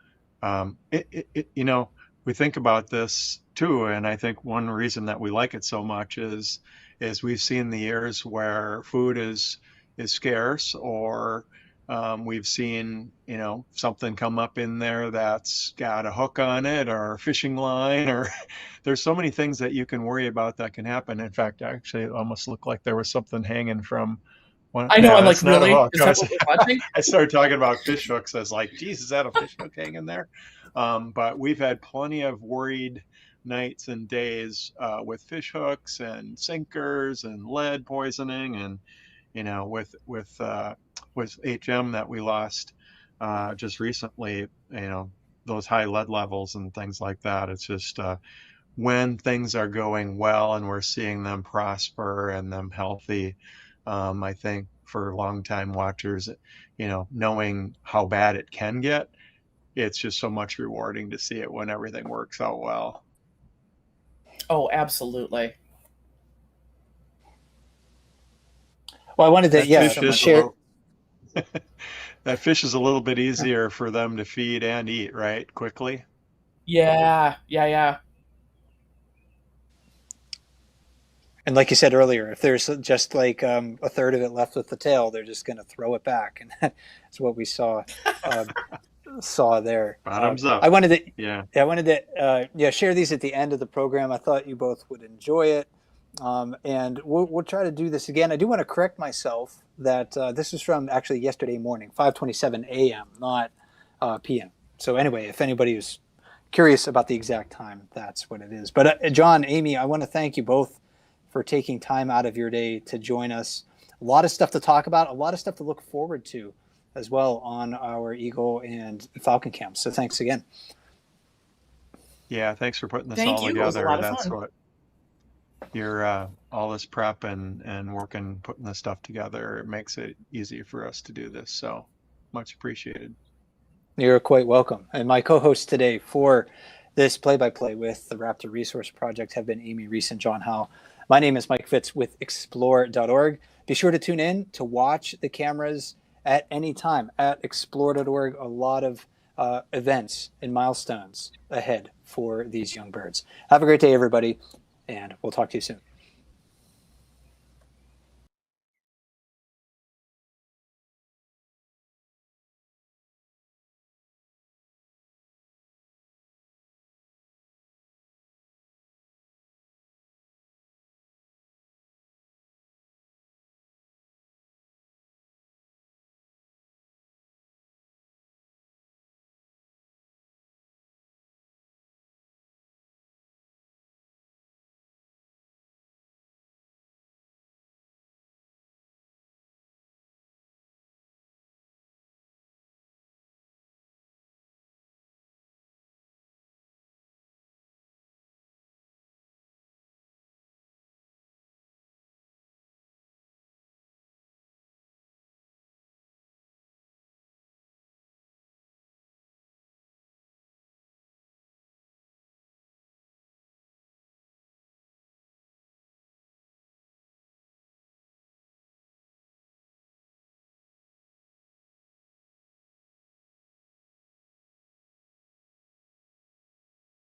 we think about this too, and I think one reason that we like it so much is we've seen the years where food is scarce, or we've seen, something come up in there that's got a hook on it or a fishing line, or there's so many things that you can worry about that can happen. In fact, actually, it almost looked like there was something hanging from one. I know. Yeah, I'm like, that's not a really? hook. Is that what we're watching? I started talking about fish hooks. I was like, geez, is that a fish hook hanging there? But we've had plenty of worried nights and days with fish hooks and sinkers and lead poisoning, and with HM that we lost just recently, those high lead levels and things like that. It's just when things are going well and we're seeing them prosper and them healthy, I think for longtime watchers, knowing how bad it can get, it's just so much rewarding to see it when everything works out well. Oh, absolutely. Well, I wanted to, That Thank you yeah, so fish much. is a share. little that fish is a little bit easier for them to feed and eat, right? Quickly. Yeah, yeah, yeah. And like you said earlier, if there's just like a third of it left with the tail, they're just going to throw it back, and that's what we uh, saw there. Bottoms up. I wanted to, Yeah. yeah, I wanted to, share these at the end of the program. I thought you both would enjoy it, and we'll try to do this again. I do want to correct myself that this is from actually yesterday morning, 5:27 a.m., not p.m. So anyway, if anybody is curious about the exact time, that's what it is. But John, Amy, I want to thank you both for taking time out of your day to join us. A lot of stuff to talk about, a lot of stuff to look forward to as well on our Eagle and Falcon camps. So thanks again. Yeah, thanks for putting this Thank all you. It was a together. lot of That's fun. what your all this prep and working, putting this stuff together, it makes it easy for us to do this. So much appreciated. You're quite welcome. And my co-hosts today for this play-by-play with the Raptor Resource Project have been Amy Reese and John Howe. My name is Mike Fitz with explore.org. Be sure to tune in to watch the cameras at any time at explore.org. A lot of events and milestones ahead for these young birds. Have a great day, everybody, and we'll talk to you soon.